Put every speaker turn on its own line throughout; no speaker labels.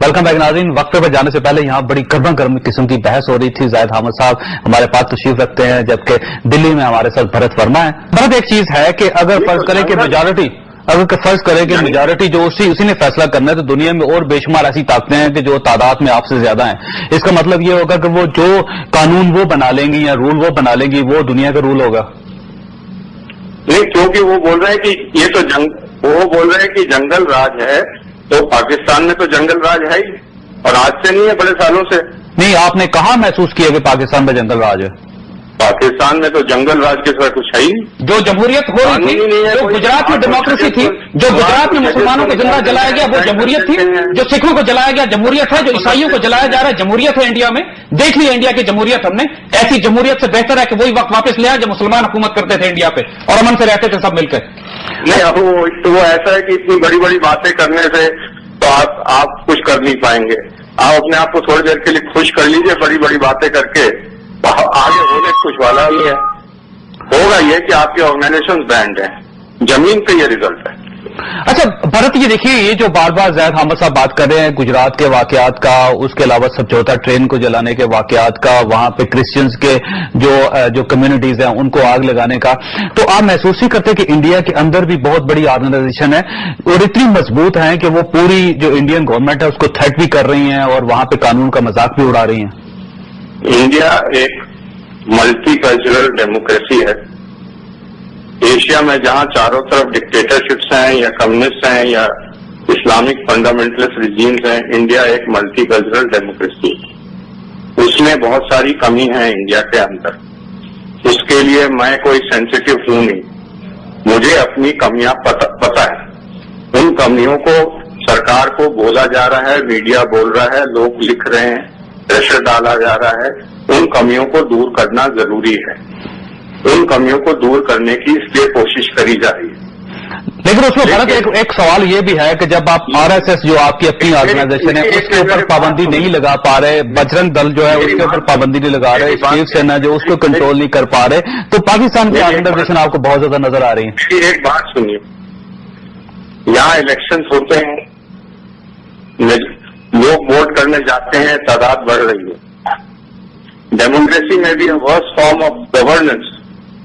Welcome back नाज़रीन। वक्फे पर जाने से पहले यहाँ बड़ी गर्मा गर्म किस्म की बहस हो रही थी। जाहिद हामिद साहब हमारे पास तशरीफ रखते हैं, जबकि दिल्ली में हमारे साथ भरत वर्मा है। भरत, एक चीज है कि अगर फर्ज करें कि मेजॉरिटी जो उसी ने फैसला करना है, तो दुनिया में और बेशुमार ऐसी ताकतें हैं कि जो तादाद में आपसे ज्यादा हैं। इसका मतलब ये होगा कि वो जो कानून वो बना लेंगी या रूल वो बना लेंगी, वो दुनिया का रूल होगा।
नहीं, क्योंकि वो बोल रहे हैं कि ये तो वो बोल रहे हैं कि जंगल राज है, तो पाकिस्तान में तो जंगल राज है ही, और आज से नहीं है, बड़े सालों से
नहीं। आपने कहाँ महसूस किया कि पाकिस्तान में जंगल राज है?
पाकिस्तान में तो जंगल राज के सिवा कुछ है ही नहीं।
जो जमहूरियत हो रही थी, जो गुजरात में डेमोक्रेसी थी, जो गुजरात में मुसलमानों को जिंदा जलाया गया वो जमहूरियत थी, जो सिखों को जलाया गया जमहूरियत है, जो ईसाइयों को जलाया जा रहा है जमहूरियत है। इंडिया में देख ली इंडिया की जमहूरियत हमने। ऐसी जमहूरियत से बेहतर है कि वही वक्त वापस ले आए जब मुसलमान हुकूमत करते थे इंडिया पे और अमन से रहते थे सब मिलकर।
नहीं, अब वो ऐसा है कि इतनी बड़ी बड़ी बातें करने से तो आप कुछ कर नहीं पाएंगे। आप अपने आप को थोड़ी देर के लिए खुश कर लीजिए, बड़ी बड़ी बातें करके आगे होने कुछ वाला ही है। होगा ये कि आपके ऑर्गेनाइजेशन बैंड है, जमीन पे ये रिजल्ट है।
अच्छा भरत, ये देखिए, ये जो बार बार जाहिद हामिद साहब बात कर रहे हैं गुजरात के वाकयात का, उसके अलावा समझौता ट्रेन को जलाने के वाकयात का, वहां पे क्रिश्चियंस के जो कम्युनिटीज हैं उनको आग लगाने का, तो आप महसूस ही करते हैं कि इंडिया के अंदर भी बहुत बड़ी ऑर्गेनाइजेशन है और इतनी मजबूत है कि वो पूरी जो इंडियन गवर्नमेंट है उसको थ्रेट भी कर रही है और वहां पे कानून का मजाक भी उड़ा रही है।
इंडिया एक मल्टी कल्चरल डेमोक्रेसी है। एशिया में जहां चारों तरफ डिक्टेटरशिप्स हैं या कम्युनिस्ट हैं या इस्लामिक फंडामेंटलिस्ट रिजीम्स हैं, इंडिया एक मल्टी कल्चरल डेमोक्रेसी है। उसमें बहुत सारी कमी है इंडिया के अंदर। उसके लिए मैं कोई सेंसिटिव हूं नहीं, मुझे अपनी कमियां पता है। उन कमियों को सरकार को बोला जा रहा है, मीडिया बोल रहा है, लोग लिख रहे हैं, प्रेशर डाला जा रहा है। उन कमियों को दूर करना जरूरी है। उन कमियों को दूर करने की इसलिए कोशिश करी जा रही है।
लेकिन उसमें भरत एक सवाल ये भी है कि जब आप आरएसएस जो आपकी अपनी ऑर्गेनाइजेशन है उसके ऊपर पाबंदी नहीं लगा पा रहे, बजरंग दल जो है उसके ऊपर पाबंदी नहीं लगा रहे, शिव सेना जो उसको कंट्रोल नहीं कर पा रहे, तो पाकिस्तान की ऑर्गेनाइजेशन आपको बहुत ज्यादा नजर आ रही है।
एक बात सुनिए, यहाँ इलेक्शन होते हैं, लोग वोट करने जाते हैं, तादाद बढ़ रही है। डेमोक्रेसी में भी worst form of governance,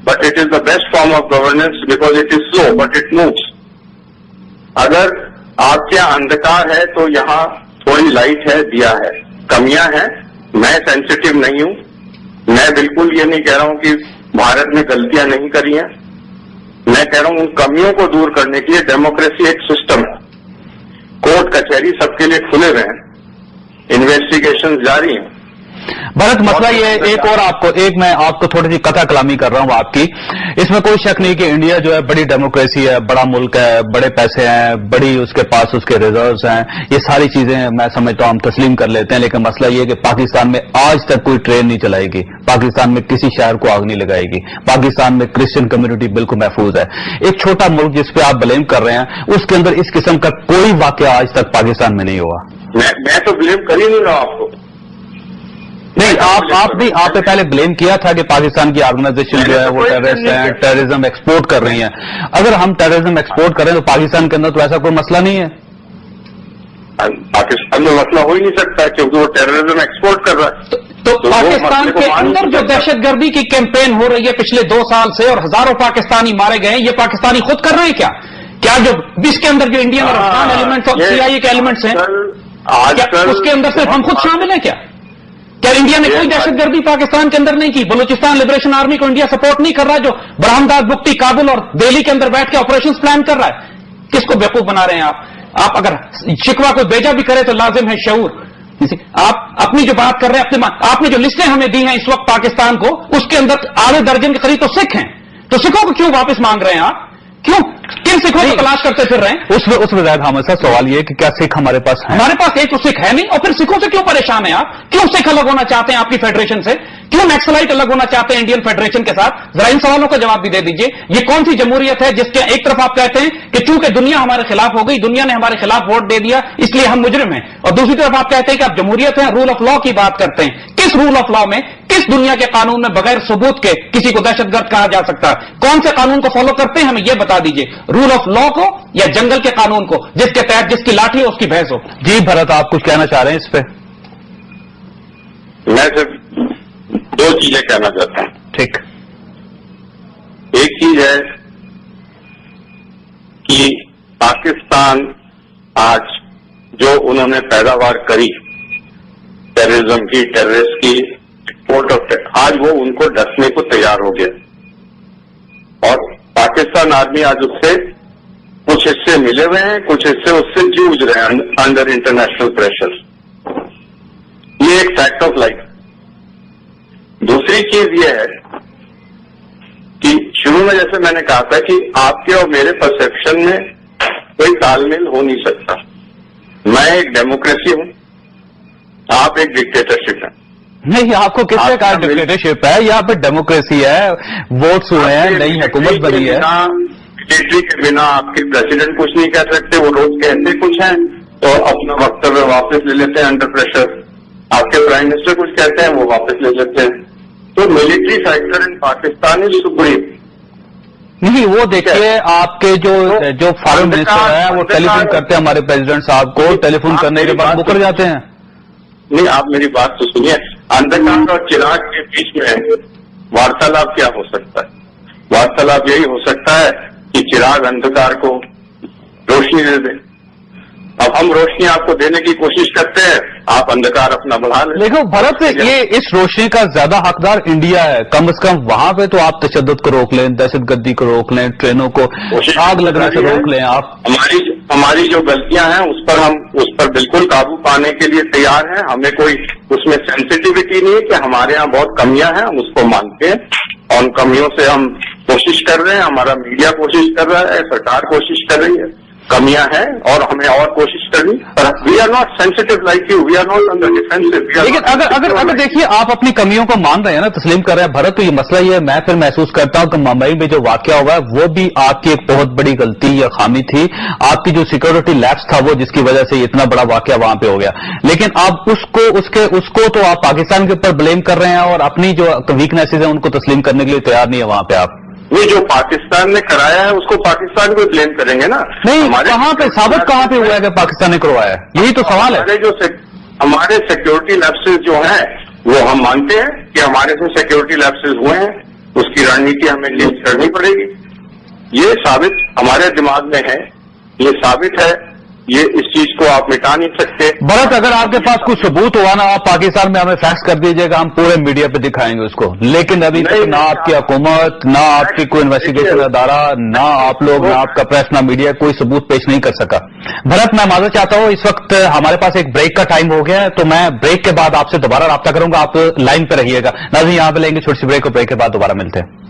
but it is the best form of governance because it is slow but it moves. अगर आपके यहाँ अंधकार है तो यहाँ थोड़ी लाइट है, दिया है। कमियां हैं, मैं सेंसिटिव नहीं हूं। मैं बिल्कुल ये नहीं कह रहा हूं कि भारत ने गलतियां नहीं करी हैं। मैं कह रहा हूं उन कमियों को दूर करने के लिए डेमोक्रेसी एक सिस्टम है। कोर्ट कचहरी सबके लिए खुले हुए हैं, इन्वेस्टिगेशन जारी हैं।
भरत, मसला ये मैं आपको थोड़ी सी कथा कलामी कर रहा हूं आपकी। इसमें कोई शक नहीं कि इंडिया जो है बड़ी डेमोक्रेसी है, बड़ा मुल्क है, बड़े पैसे हैं, बड़ी उसके पास उसके रिजर्व्स हैं, ये सारी चीजें मैं समझता हूं हम तस्लीम कर लेते हैं। लेकिन मसला ये कि पाकिस्तान में आज तक कोई ट्रेन नहीं चलाएगी, पाकिस्तान में किसी शहर को आग नहीं लगाएगी, पाकिस्तान में क्रिश्चियन कम्युनिटी बिल्कुल महफूज है। एक छोटा मुल्क जिस पे आप ब्लेम कर रहे हैं उसके अंदर इस किस्म का कोई वाकया आज तक पाकिस्तान में नहीं हुआ।
मैं तो ब्लेम कर ही नहीं रहा आपको।
नहीं, आपने पहले ब्लेम किया था कि पाकिस्तान की ऑर्गेनाइजेशन जो है वो टेररिस्ट है, टेररिज्म एक्सपोर्ट कर रही है। अगर हम टेररिज्म एक्सपोर्ट करें तो पाकिस्तान के अंदर तो ऐसा कोई मसला नहीं है।
पाकिस्तान में मसला हो ही नहीं सकता क्योंकि वो टेररिज्म एक्सपोर्ट कर रहा है।
तो पाकिस्तान के अंदर जो दहशतगर्दी की कैंपेन हो रही है पिछले 2 साल से और हजारों पाकिस्तानी मारे गए हैं, ये पाकिस्तानी खुद कर रहे हैं क्या जो इसके अंदर जो इंडियन और अफगान एलिमेंट्स और सीआईए के एलिमेंट्स हैं, क्या उसके अंदर सिर्फ हम खुद शामिल हैं? क्या इंडिया ने कोई दहशतगर्दी पाकिस्तान के अंदर नहीं की? बलूचिस्तान लिबरेशन आर्मी को इंडिया सपोर्ट नहीं कर रहा, जो ब्रह्मदास बुक्टी काबुल और दिल्ली के अंदर बैठ के ऑपरेशंस प्लान कर रहा है? किसको बेवकूफ बना रहे हैं आप अगर शिकवा को भेजा भी करे तो लाजिम है शऊर। आप अपनी जो बात कर रहे हैं, आपने जो लिस्टें हमें दी हैं इस वक्त पाकिस्तान को, उसके अंदर आधे दर्जन के करीब तो सिख हैं। तो सिखों को क्यों वापस मांग रहे हैं आप? क्यों किन सिखों को तलाश करते फिर रहे हैं?
उसमें जाहिद हामिद साहब सवाल ये कि क्या सिख हमारे पास है?
हमारे पास एक तो सिख है नहीं, और फिर सिखों से क्यों परेशान है आप? क्यों सिख अलग होना चाहते हैं आपकी फेडरेशन से? क्यों नक्सलाइट अलग होना चाहते हैं इंडियन फेडरेशन के साथ? जरा इन सवालों का जवाब भी दे दीजिए। ये कौन सी जमहूरियत है जिसके एक तरफ आप कहते हैं कि चूंकि दुनिया हमारे खिलाफ हो गई, दुनिया ने हमारे खिलाफ वोट दे दिया इसलिए हम मुजरिम हैं, और दूसरी तरफ आप कहते हैं कि आप जमहूरियत हैं, रूल ऑफ लॉ की बात करते हैं। किस रूल ऑफ लॉ में, किस दुनिया के कानून में बगैर सबूत के किसी को दहशतगर्द कहा जा सकता है? कौन से कानून को फॉलो करते हैं, हमें यह बता दीजिए, रूल ऑफ लॉ को या जंगल के कानून को, जिसके तहत जिसकी लाठी हो उसकी भैंस हो?
जी भरत, आप कुछ कहना चाह रहे हैं इस पे?
मैं सिर्फ 2 चीजें कहना चाहता हूं।
ठीक।
एक चीज है कि पाकिस्तान आज जो उन्होंने पैदावार करी टेररिज्म की, टेररिस्ट की, एक्सपोर्ट ऑफ, आज वो उनको डसने को तैयार हो गया और पाकिस्तान आर्मी आज उससे कुछ हिस्से मिले हुए हैं, कुछ हिस्से उससे जूझ रहे हैं अंडर इंटरनेशनल प्रेशर। ये एक फैक्ट ऑफ लाइफ। दूसरी चीज ये है कि शुरू में जैसे मैंने कहा था कि आपके और मेरे परसेप्शन में कोई तालमेल हो नहीं सकता। मैं एक डेमोक्रेसी हूं, आप एक डिक्टेटरशिप है।
नहीं, आपको किसने कहा डिक्टेटरशिप है? यहाँ पे डेमोक्रेसी है, वोट्स हुए हैं, नई हुकूमत बनी है।
डिक्टेटरी के बिना आपके प्रेसिडेंट कुछ नहीं कह सकते, वो रोज कहते कुछ हैं तो अपना वक्तव्य वापस ले लेते हैं अंडर प्रेशर। आपके प्राइम मिनिस्टर कुछ कहते हैं, वो वापस ले लेते हैं। तो military factor in Pakistan is supreme.
नहीं, वो देखिए आपके जो फॉरेन मिनिस्टर है वो टेलीफोन करते हैं हमारे प्रेसिडेंट साहब को, टेलीफोन करने के बाद मुकर जाते हैं।
नहीं, आप मेरी बात तो सुनिए। अंधकार और चिराग के बीच में वार्तालाप क्या हो सकता है? वार्तालाप यही हो सकता है कि चिराग अंधकार को रोशनी दे दे। अब हम रोशनी आपको देने की कोशिश करते हैं, आप अंधकार अपना बढ़ा लें।
देखो भरत, ये इस रोशनी का ज्यादा हकदार इंडिया है। कम से कम वहां पे तो आप तशद्दुद को रोक लें, दहशतगर्दी को रोक लें, ट्रेनों को आग लगने से रोक लें। आप
हमारी जो गलतियां हैं उस पर बिल्कुल काबू पाने के लिए तैयार हैं। हमें कोई उसमें सेंसिटिविटी नहीं है कि हमारे यहाँ बहुत कमियां हैं, हम उसको मानते हैं और उन कमियों से हम कोशिश कर रहे हैं, हमारा मीडिया कोशिश कर रहा है, सरकार कोशिश कर रही है। कमियां हैं और हमें और कोशिश करनी, पर we are not sensitive like you, we are not on the defensive.
लेकिन अगर देखिए आप अपनी कमियों को मान रहे हैं ना, तस्लीम कर रहे हैं भरत, तो ये मसला ये है, मैं फिर महसूस करता हूं कि मुंबई में जो वाकया हुआ है वो भी आपकी एक बहुत बड़ी गलती या खामी थी। आपकी जो सिक्योरिटी लैप्स था वो, जिसकी वजह से इतना बड़ा वाकया वहां पे हो गया। लेकिन आप उसको तो आप पाकिस्तान के ऊपर ब्लेम कर रहे हैं और अपनी जो वीकनेसेज है उनको तस्लीम करने के लिए तैयार नहीं है वहां पे आप।
ये जो पाकिस्तान ने कराया है उसको पाकिस्तान को ब्लेम करेंगे ना?
नहीं, कहां पे साबित कहां पे हुआ है कि पाकिस्तान ने करवाया है? यही तो सवाल है।
हमारे सिक्योरिटी लैप्सेस जो हैं वो हम मानते हैं कि हमारे से सिक्योरिटी लैप्सेस हुए हैं, उसकी रणनीति हमें चेंज करनी पड़ेगी। ये साबित हमारे दिमाग में है, ये साबित है, ये इस चीज को आप मिटा नहीं सकते।
भरत, अगर आपके पास कुछ सबूत हुआ ना, आप पाकिस्तान में हमें फैक्स कर दीजिएगा, हम पूरे मीडिया पे दिखाएंगे उसको। लेकिन अभी तक ना आपकी हुकूमत, ना आपकी कोई इन्वेस्टिगेशन अदारा, ना आप लोग, ना आपका प्रेस, ना मीडिया कोई सबूत पेश नहीं कर सका। भरत, मैं माजरत चाहता हूं, इस वक्त हमारे पास एक ब्रेक का टाइम हो गया है, तो मैं ब्रेक के बाद आपसे दोबारा राब्ता करूंगा। आप लाइन पे रहिएगा। नाज़रीन, यहां पे लेंगे छोटी सी ब्रेक और ब्रेक के बाद दोबारा मिलते हैं।